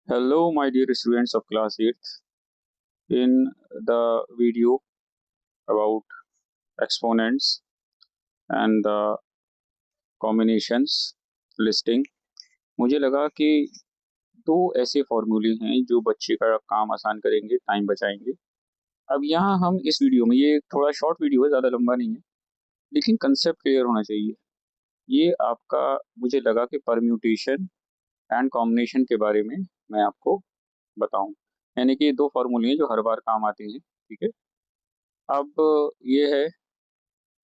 Hello, my dear students of class 8th. In the video about exponents and the combinations listing, मुझे लगा कि दो ऐसे फॉर्मूले हैं जो बच्चे का काम आसान करेंगे, टाइम बचाएंगे। अब यहाँ हम इस वीडियो में, ये थोड़ा शॉर्ट वीडियो है, ज़्यादा लंबा नहीं है, लेकिन कंसेप्ट क्लियर होना चाहिए। ये आपका, मुझे लगा कि परम्यूटेशन एंड कॉम्बिनेशन के बारे में मैं आपको बताऊं। यानी कि दो फॉर्मूले हैं जो हर बार काम आते हैं। ठीक है। अब ये है,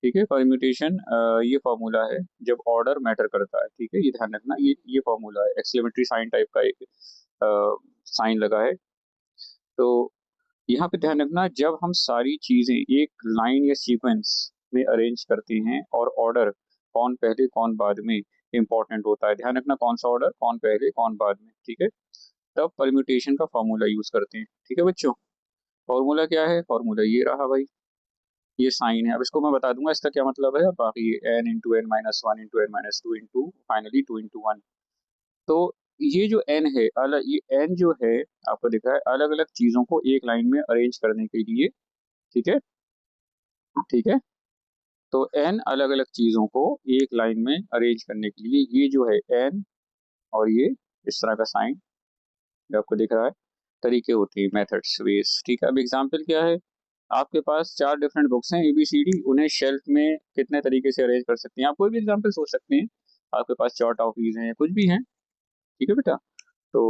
ठीक है, परम्यूटेशन। ये फॉर्मूला है जब ऑर्डर मैटर करता है। ठीक है, ये ध्यान रखना, ये फॉर्मूला है, एक्सक्लेमेटरी साइन टाइप का एक साइन लगा है। तो यहाँ पे ध्यान रखना, जब हम सारी चीजें एक लाइन या सीक्वेंस में अरेंज करते हैं और ऑर्डर कौन पहले कौन बाद में इंपॉर्टेंट होता है। ध्यान रखना कौन सा ऑर्डर, कौन पहले कौन बाद में। ठीक है, तब परम्यूटेशन का फॉर्मूला यूज करते हैं। ठीक है बच्चों, फॉर्मूला क्या है? फॉर्मूला ये रहा भाई, ये साइन है। अब इसको मैं बता दूंगा इसका क्या मतलब है। बाकी N into N minus one into N minus two into finally two into one. तो ये जो एन है, अलग, ये एन जो है आपको दिख रहा है, अलग अलग चीजों को एक लाइन में अरेंज करने के लिए। ठीक है, ठीक है। तो एन अलग अलग चीजों को एक लाइन में अरेंज करने के लिए, ये जो है एन और ये इस तरह का साइन जो आपको दिख रहा है, तरीके होते हैं, मेथड्स, वेज। ठीक है, अब एग्जाम्पल क्या है, आपके पास चार डिफरेंट बुक्स हैं ABCD, उन्हें शेल्फ में कितने तरीके से अरेंज कर सकते हैं। आप कोई भी एग्जाम्पल सोच सकते हैं। आपके पास चार टॉफीज हैं, कुछ भी हैं। ठीक है बेटा। तो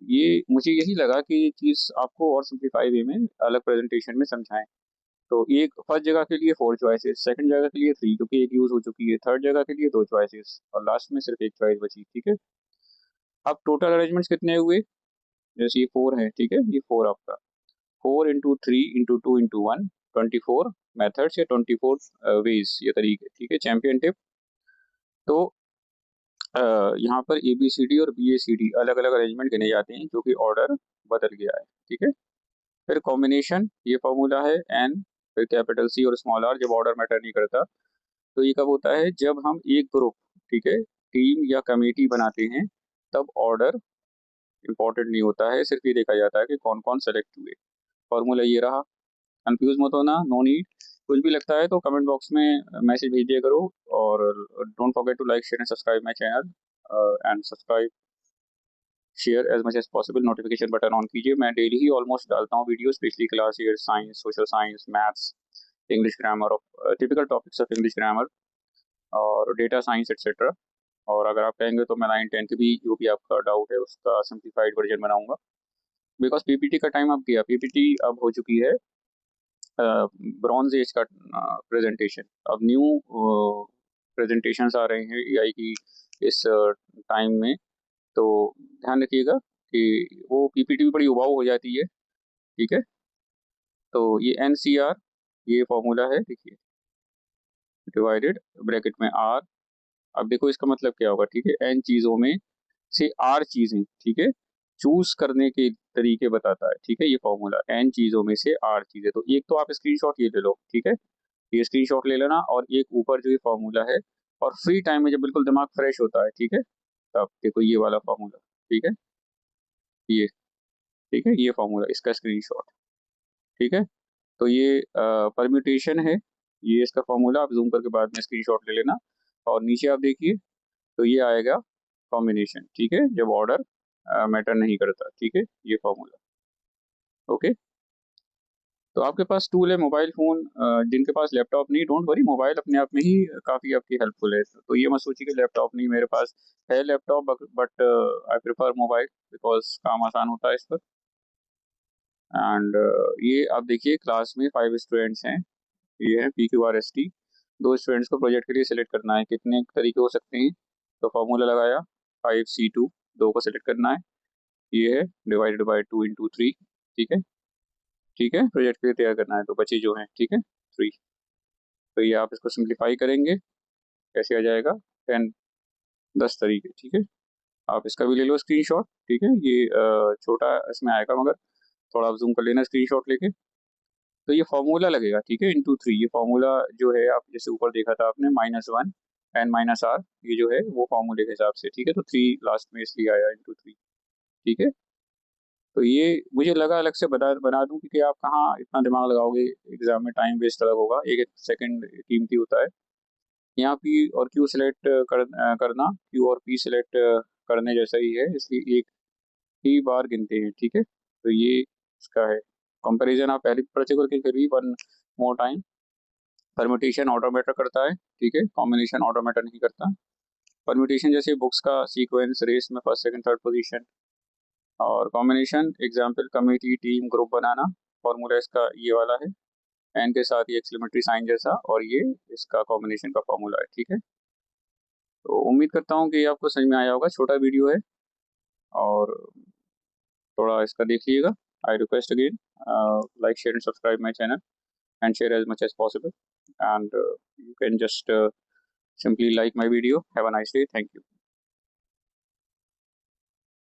ये मुझे यही लगा कि ये चीज आपको और सिंप्लीफाई वे में, अलग प्रेजेंटेशन में समझाएं। तो एक फर्स्ट जगह के लिए फोर चॉइसेस, सेकंड जगह के लिए थ्री क्योंकि एक यूज हो चुकी है, थर्ड जगह के लिए दो चॉइसेस और लास्ट में सिर्फ एक चॉइस बची। ठीक है। अब टोटल अरेंजमेंट्स कितने हुए? जैसे ये फोर है, ठीक है, ये फोर आपका, four into three into two into one, 24 methods या 24 वेज, ये तरीके। ठीक है, चैंपियन टिप। तो यहाँ पर ABCD और BACD अलग अलग अरेंजमेंट गिने जाते हैं क्योंकि ऑर्डर बदल गया है। ठीक है। फिर कॉम्बिनेशन, ये फॉर्मूला है एन, फिर कैपिटल C और स्मॉल r, जब ऑर्डर मैटर नहीं करता। तो ये कब होता है? जब हम एक ग्रुप, ठीक है, टीम या कमेटी बनाते हैं, तब ऑर्डर इंपॉर्टेंट नहीं होता है, सिर्फ ये देखा जाता है कि कौन कौन सेलेक्ट हुए। फॉर्मूला ये रहा। कंफ्यूज मत होना, नो नीड। कुछ भी लगता है तो कमेंट बॉक्स में मैसेज भेज दिया करो। और don't forget to like share and subscribe my channel, and subscribe share as much as possible, notification button on कीजिए। मैं डेली ही ऑलमोस्ट डालता हूँ video, specially class year science, social science, maths, English grammar, of typical topics of English grammar और data science etcetera. और अगर आप कहेंगे तो मैं 9-10 के भी जो भी आपका डाउट है उसका सिंप्लीफाइड वर्जन बनाऊंगा। बिकॉज PPT का टाइम अब गया, PPT अब हो चुकी है ब्रॉन्ज एज का प्रेजेंटेशन। अब न्यू प्रेजेंटेशंस आ रहे हैं AI की इस टाइम में। तो ध्यान रखिएगा कि वो PPT भी बड़ी उबाऊ हो जाती है। ठीक है। तो ये NCR, ये फॉर्मूला है, देखिए, डिवाइडेड ब्रैकेट में R। अब देखो इसका मतलब क्या होगा। ठीक है, N चीजों में से R चीजें, ठीक है, चूज करने के तरीके बताता है। ठीक है, ये फॉर्मूला, N चीजों में से R चीजें। तो एक तो आप स्क्रीनशॉट ये ले लो, ठीक है, ये स्क्रीनशॉट ले लेना, और एक ऊपर जो ये फॉर्मूला है। और फ्री टाइम में जब बिल्कुल दिमाग फ्रेश होता है, ठीक है, तब देखो ये वाला फॉर्मूला। ठीक है, ये, ठीक है, ये फॉर्मूला, इसका स्क्रीनशॉट। ठीक है। तो ये परम्यूटेशन है, ये इसका फॉर्मूला, आप जूम करके बाद में स्क्रीनशॉट ले लेना। और नीचे आप देखिए, तो ये आएगा कॉम्बिनेशन। ठीक है, जब ऑर्डर मैटर नहीं करता। ठीक है, ये फॉर्मूला। ओके। तो आपके पास टूल है, मोबाइल फोन, जिनके पास लैपटॉप नहीं, डोंट वरी, मोबाइल अपने आप में ही काफ़ी आपकी हेल्पफुल है। तो ये मत सोचिए कि लैपटॉप नहीं, मेरे पास है laptop, but I prefer mobile because काम आसान होता है इस पर। एंड ये आप देखिए, क्लास में 5 स्टूडेंट्स हैं, ये है PQRST। दो स्टूडेंट्स को प्रोजेक्ट के लिए सिलेक्ट करना है, कितने तरीके हो सकते हैं। तो फॉर्मूला लगाया, 5C2, दो को सिलेक्ट करना है, ये है divided by two into three. ठीक है, ठीक है, प्रोजेक्ट के लिए तैयार करना है, तो बचे जो हैं, ठीक है, थ्री। तो ये आप इसको सिंप्लीफाई करेंगे, कैसे आ जाएगा? 10, 10 तरीके। ठीक है, आप इसका भी ले लो स्क्रीनशॉट। ठीक है, ये छोटा इसमें आएगा, मगर थोड़ा आप जूम कर लेना स्क्रीनशॉट लेके। तो ये फॉर्मूला लगेगा, ठीक है, इंटू थ्री। ये फॉर्मूला जो है, आप जैसे ऊपर देखा था आपने, -1 n-r, ये जो है वो फॉर्मूले के हिसाब से। ठीक है, तो थ्री लास्ट में इसलिए आया इंटू थ्री। ठीक है। तो ये मुझे लगा अलग से बता बना दूं, क्योंकि आप कहाँ इतना दिमाग लगाओगे, एग्जाम में टाइम वेस्ट अलग होगा, एक एक सेकंड कीमती होता है। यहाँ पी और क्यू सिलेक्ट करना क्यू और पी सिलेक्ट करने जैसा ही है, इसलिए एक ही बार गिनते हैं, ठीक है। तो ये इसका है कंपैरिजन, आप पहले भी पढ़ चुके हो, लेकिन फिर भी वन मोर टाइम। परम्यूटेशन ऑटोमेटर करता है, ठीक है, कॉम्बिनेशन ऑटोमेटर नहीं करता। परम्यूटेशन जैसे बुक्स का सीक्वेंस, रेस में फर्स्ट सेकंड थर्ड पोजीशन। और combination example committee, team, group बनाना। फॉर्मूला इसका ये वाला है, एन के साथ ये एक्सक्लेमेटरी साइन जैसा, और ये इसका कॉम्बिनेशन का फॉर्मूला है, ठीक है। तो उम्मीद करता हूँ कि आपको समझ में आया होगा, छोटा वीडियो है और थोड़ा इसका देख लीजिएगा। I request again, like share and subscribe my channel and share as much as possible, and you can just simply like my video. Have a nice day. Thank you.